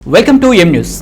Welcome to M news.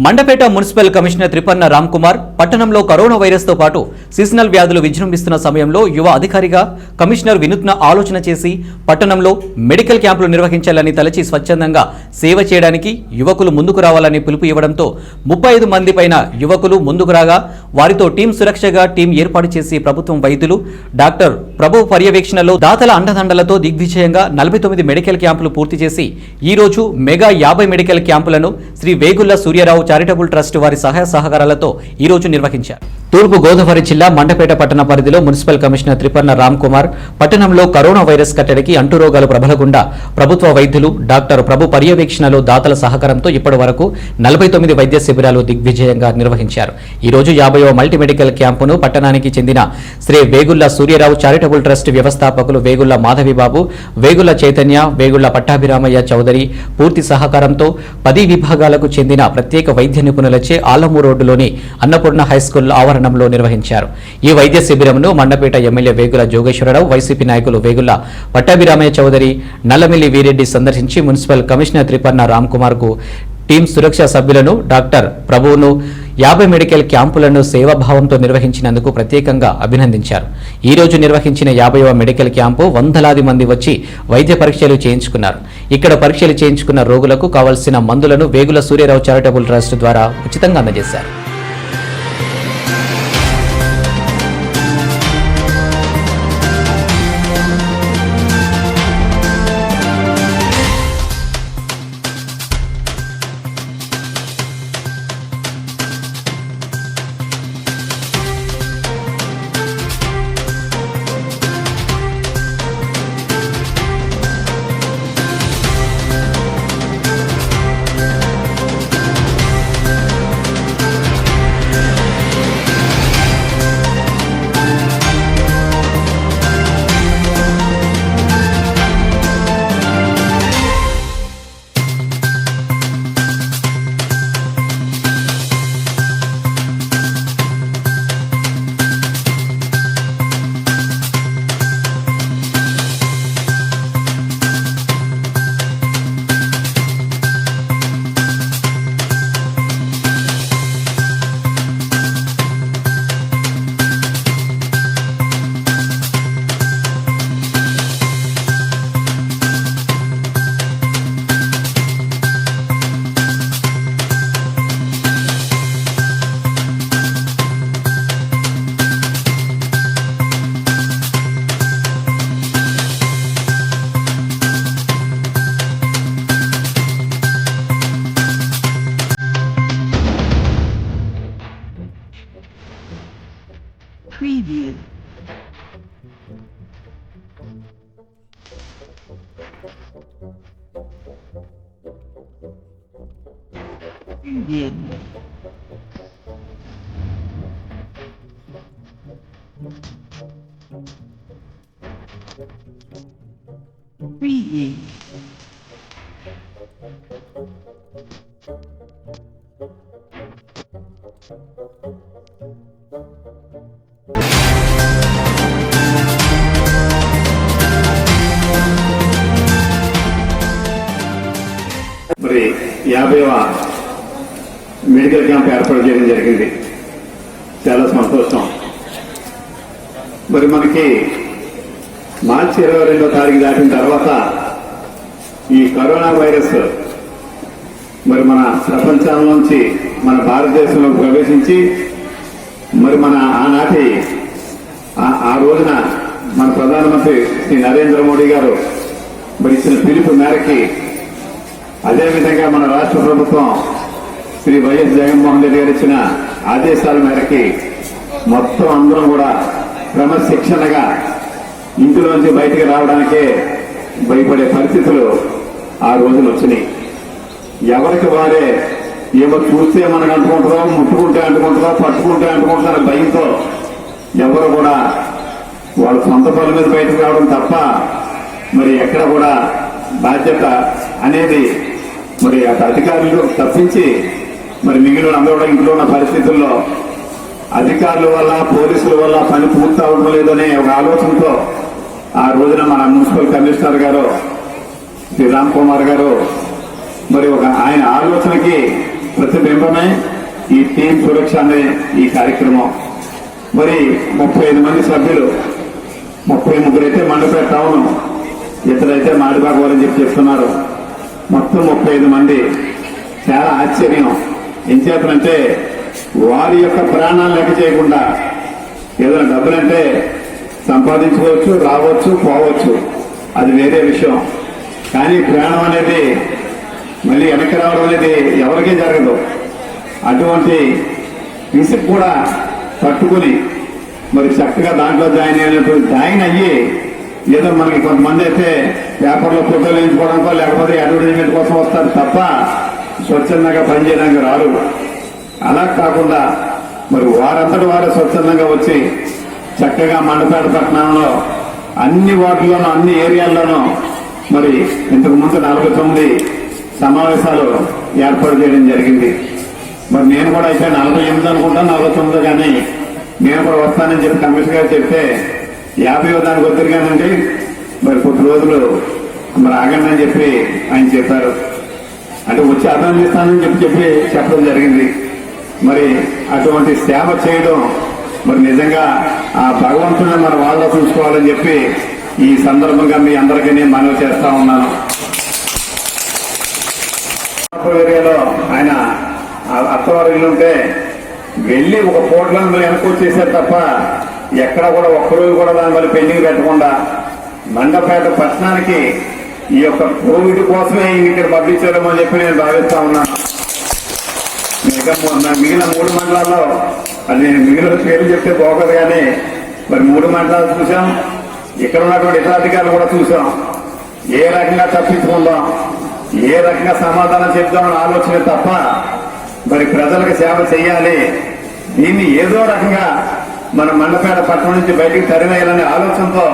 Mandapeta municipal commissioner Tripanna Ram Kumar పట్టణంలో corona వైరస్తో పాటు seasonal వ్యాధులు విజృంభిస్తున్న సమయంలో యువ అధికారిగా కమిషనర్ వినూత్న ఆలోచన చేసి పట్టణంలో మెడికల్ క్యాంపులు నిర్వహించాలని తలచి స్వచ్ఛందంగా సేవ చేయడానికి యువకులు ముందుకు రావాలని పిలుపు ఇవ్వడంతో 35 మంది పైన యువకులు ముందుకు రాగా వారితో టీం సురక్షగా టీం ఏర్పాటు చేసి ప్రభుత్వం వైద్యులు డాక్టర్ ప్రభు పర్యవేక్షణలో దాతల అండదండలతో దిగ్విజయంగా 49 మెడికల్ క్యాంపులు పూర్తి చేసి ఈ రోజు మెగా 50 మెడికల్ క్యాంపులను శ్రీ వేగుళ్ల సూర్యారావు చారిటబుల్ ట్రస్ట్ వారి సహాయ సహకారాలతో ఈ రోజు నిర్వహించారు. తూర్పు గోదావరి జిల్లా మండపేట పట్టణ పరిధిలో మున్సిపల్ కమిషనర్ త్రిపన్న రామ్ కుమార్ పట్టణంలో కరోనా వైరస్ కట్టడికి అంటురోగాలు ప్రబలకుండా ప్రభుత్వ వైద్యులు డాక్టర్ ప్రభు పర్యవేక్షణలో దాతల సహకారంతో ఇప్పటి వరకు 49 వైద్య శిబిరాలు దిగ్విజయంగా నిర్వహించారు. ఈ రోజు 50వ మల్టీ మెడికల్ క్యాంపును పట్టణానికి చెందిన శ్రీ వేగుళ్ల సూర్యారావు చారిటబుల్ ట్రస్ట్ వ్యవస్థాపకులు వేగుళ్ల మాధవిబాబు, వేగుళ్ల చైతన్య, వేగుళ్ల పట్టాభిరామయ్య చౌదరి పూర్తి సహకారంతో 10 విభాగాలకు చెందిన ప్రత్యేక వైద్య నిపుణులచే ఆలమూరు రోడ్డులోని అన్నపూర్ణ హైస్కూల్ ఆవరణంలో నిర్వహించారు. ఈ వైద్య శిబిరంను మండపేట ఎమ్మెల్యే వేగుల జోగేశ్వరరావు, వైసీపీ నాయకులు వేగుళ్ల పట్టాభిరామయ్య చౌదరి, నల్లమిల్లి వీరెడ్డి సందర్శించి మున్సిపల్ కమిషనర్ త్రిపన్న రామ్ కుమార్ కు టీం సురక్షా సభ్యులను డాక్టర్ ప్రభువును 50 మెడికల్ క్యాంపులను సేవాభావంతో నిర్వహించినందుకు ప్రత్యేకంగా అభినందించారు. ఈ రోజు నిర్వహించిన 50వ మెడికల్ క్యాంపు వందలాది మంది వచ్చి వైద్య పరీక్షలు చేయించుకున్నారు. ఇక్కడ పరీక్షలు చేయించుకున్న రోగులకు కావలసిన మందులను వేగుల సూర్యారావు చారిటబుల్ ట్రస్ట్ ద్వారా ఉచితంగా అందజేశారు. Preview. Preview. Preview. మరి 50వ మెడికల్ క్యాంప్ ఏర్పాటు చేయడం జరిగింది. చాలా సంతోషం. మరి మనకి మార్చి 22వ తారీఖు దాటిన తర్వాత ఈ కరోనా వైరస్ మరి మన ప్రపంచం నుంచి మన భారతదేశంలోకి ప్రవేశించి మరి మన ఆనాటి ఆ రోజున మన ప్రధానమంత్రి శ్రీ నరేంద్ర మోడీ గారు మరి ఇచ్చిన పిలుపు మేరకి, అదేవిధంగా మన రాష్ట్ర ప్రభుత్వం శ్రీ వైఎస్ జగన్మోహన్ రెడ్డి గారు ఇచ్చిన ఆదేశాల మేరకి మొత్తం అందరం కూడా క్రమశిక్షణగా ఇంటిలోంచి బయటికి రావడానికే భయపడే పరిస్థితులు ఆ రోజులు వచ్చినాయి. ఎవరికి వారే ఏమో చూస్తే మనకు అంటుకుంటుందో, ముట్టుకుంటే అంటుకుంటుందో, పట్టుకుంటే అంటుకుంటుందో భయంతో ఎవరు కూడా వాళ్ళ సొంత పనుల మీద బయటకు రావడం తప్ప మరి ఎక్కడ కూడా బాధ్యత అనేది మరి అధికారులు తప్పించి మరి మిగిలిన అందరూ కూడా ఇంట్లో ఉన్న పరిస్థితుల్లో అధికారుల వల్ల, పోలీసుల వల్ల పని పూర్తి అవడం లేదనే ఒక ఆలోచనతో ఆ రోజున మన మున్సిపల్ కమిషనర్ గారు శ్రీ రామ్ కుమార్ గారు మరి ఆయన ఆలోచనకి ప్రతిబింబమే ఈ టీం సురక్ష అనే ఈ కార్యక్రమం. మరి 35 మంది సభ్యులు, 33 అయితే మండపేట టౌన్, ఇతరైతే మాడిపాకవరం చెప్పి చెప్తున్నారు. మొత్తం 35 మంది. చాలా ఆశ్చర్యం. ఏం చేతనంటే వారి యొక్క ప్రాణాలు లెక్క చేయకుండా ఏదైనా డబ్బులంటే సంపాదించుకోవచ్చు, రావచ్చు, పోవచ్చు, అది వేరే విషయం. కానీ ప్రాణం అనేది మళ్ళీ వెనక్కి రావడం అనేది ఎవరికీ జరగదు. అటువంటి విసిక్ కూడా పట్టుకుని మరి చక్కగా దాంట్లో జాయిన్ అయ్యి ఏదో మనకి కొంతమంది అయితే పేపర్లో ఫోటోలు వేయించుకోవడానికో లేకపోతే అడ్వర్టైజ్మెంట్ కోసం వస్తారు తప్ప స్వచ్ఛందంగా పనిచేయడానికి రారు. అలా కాకుండా మరి వారంతటి వారు స్వచ్ఛందంగా వచ్చి చక్కగా మండపేట పట్టణంలో అన్ని వార్డుల్లోనూ అన్ని ఏరియాల్లోనూ మరి ఇంతకు ముందు 49 సమావేశాలు ఏర్పాటు చేయడం జరిగింది. మరి నేను కూడా అయితే 48 అనుకుంటా, 49 కానీ నేను కూడా వస్తానని చెప్పి కమిషనర్ గారు చెప్తే 50వ దానికి వద్దరు కానండి మరి కొద్ది రోజులు మరి ఆగండి అని చెప్పి ఆయన చెప్పారు. అంటే వచ్చి అర్థం చేస్తానని చెప్పడం జరిగింది. మరి అటువంటి సేవ చేయడం మరి నిజంగా ఆ భగవంతుని మన వాళ్ళలో చూసుకోవాలని చెప్పి ఈ సందర్భంగా మీ అందరికీ నేను మనవి చేస్తా ఉన్నాను. ఏరియాలో ఆయన అత్తవారి ఇల్లు ఉంటే వెళ్ళి ఒక కోట్లను వెనక్కి వచ్చేసారు తప్ప ఎక్కడ కూడా ఒక్కరోజు కూడా దాని వల్ల పెండింగ్ పెట్టకుండా మండపేట పట్టణానికి ఈ యొక్క కోవిడ్ కోసమే ఇక్కడ పంపించారేమో అని చెప్పి నేను భావిస్తా ఉన్నాను. మిగిలిన 3 మండలాల్లో అది మిగిలిన పేర్లు చెప్తే పోకదు కానీ మరి 3 మండలాలు చూసాం. ఇక్కడ ఉన్నటువంటి ఇతర అధికారులు కూడా చూసాం. ఏ రకంగా తప్పించుకుందాం, ఏ రకంగా సమాధానం చెప్దామని ఆలోచన తప్ప మరి ప్రజలకు సేవ చేయాలి, దీన్ని ఏదో రకంగా మన మండపేట పట్టణం నుంచి బయటికి తరివేయాలనే ఆలోచనతో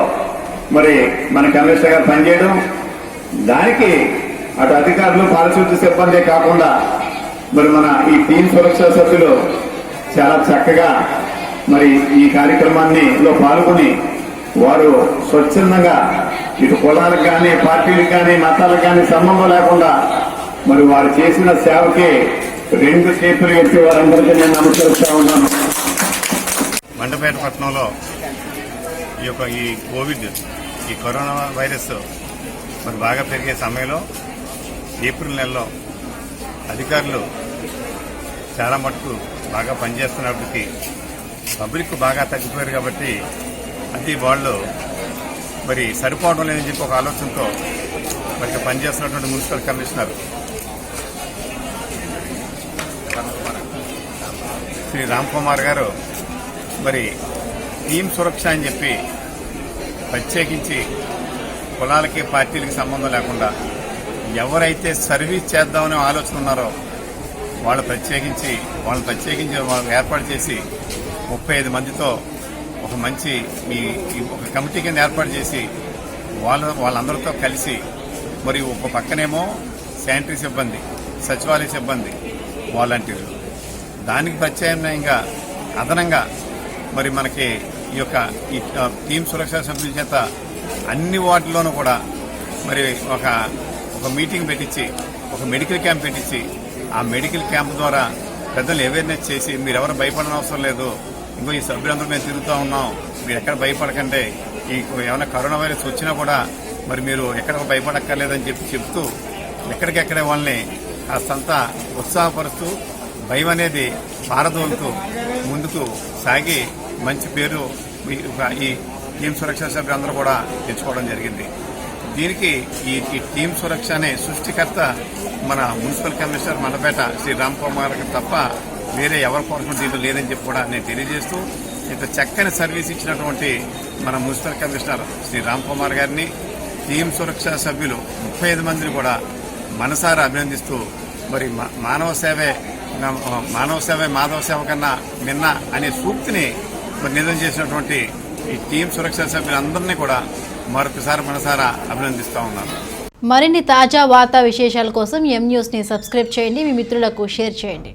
మరి మన కమిషనర్ గారు పనిచేయడం, దానికి అటు అధికారులు పారిశుద్ధ్య సిబ్బందే కాకుండా మరి మన ఈ టీం సురక్షా సభ్యులు చాలా చక్కగా మరి ఈ కార్యక్రమాల్లో పాల్గొని వారు స్వచ్ఛందంగా ఇటు కులాలకు కానీ పార్టీలకు కానీ మతాలకు కానీ సంబంధం లేకుండా మరి వారు చేసిన సేవకి 2 చేతులు ఎత్తి వారందరికీ నేను నమస్కరిస్తా ఉన్నాను. మండపేట పట్టణంలో ఈ కోవిడ్, ఈ కరోనా వైరస్ మరి బాగా పెరిగే సమయంలో ఏప్రిల్ నెలలో అధికారులు చాలా మటుకు బాగా పనిచేస్తున్నప్పటికీ పబ్లిక్ బాగా తగ్గిపోయారు కాబట్టి అది వాళ్ళు మరి సరిపోవడం లేదని చెప్పి ఒక ఆలోచనతో మరి పనిచేస్తున్నటువంటి మున్సిపల్ కమిషనర్ శ్రీ రామ్ కుమార్ గారు మరి టీం సురక్ష అని చెప్పి ప్రత్యేకించి కులాలకి పార్టీలకి సంబంధం లేకుండా ఎవరైతే సర్వీస్ చేద్దామనే ఆలోచన ఉన్నారో వాళ్ళని ప్రత్యేకించి ఏర్పాటు చేసి 35 మందితో ఒక మంచి ఒక కమిటీ కింద ఏర్పాటు చేసి వాళ్ళందరితో కలిసి మరి ఒక పక్కనేమో శానిటరీ సిబ్బంది, సచివాలయ సిబ్బంది, వాలంటీర్లు, దానికి ప్రత్యామ్నాయంగా అదనంగా మరి మనకి ఈ టీం సురక్షా సభ్యుల చేత అన్ని వార్డుల్లోనూ కూడా మరి ఒక మీటింగ్ పెట్టించి ఒక మెడికల్ క్యాంప్ పెట్టించి ఆ మెడికల్ క్యాంప్ ద్వారా ప్రజలు అవేర్నెస్ చేసి మీరెవరు భయపడని అవసరం లేదు, ఇంకో ఈ సభ్యులందరూ మేము తిరుగుతూ ఉన్నాం, మీరు ఎక్కడ భయపడకండి, ఏమైనా కరోనా వైరస్ వచ్చినా కూడా మరి మీరు ఎక్కడ భయపడక్కర్లేదని చెప్తూ ఎక్కడికెక్కడే వాళ్ళని కాస్తంతా ఉత్సాహపరుస్తూ భయం అనేది పారదోలుతూ ముందుకు సాగి మంచి పేరు ఈ టీం సురక్షా సభ్యులందరూ కూడా తెచ్చుకోవడం జరిగింది. దీనికి ఈ టీం సురక్ష అనే సృష్టికర్త మన మున్సిపల్ కమిషనర్ మండపేట శ్రీ రామ్ కుమార్ తప్ప వేరే ఎవరి కోసం దీంట్లో లేదని చెప్పి కూడా నేను తెలియజేస్తూ ఇంత చక్కని సర్వీస్ ఇచ్చినటువంటి మన మున్సిపల్ కమిషనర్ శ్రీ రామ్ కుమార్ గారిని, టీం సురక్షా సభ్యులు 35 మందిని కూడా మనసారా అభినందిస్తూ మరి మానవ సేవే మాధవ సేవ కన్నా మిన్న అనే సూక్తిని మరి నిజం చేసినటువంటి ఈ టీం సురక్షా సభ్యులందరినీ కూడా మరొకసారి మనసారా అభినందిస్తా ఉన్నాను. మరిన్ని తాజా వార్తా విశేషాల కోసం ఎం న్యూస్ ని సబ్స్క్రైబ్ చేయండి, మీ మిత్రులకు షేర్ చేయండి.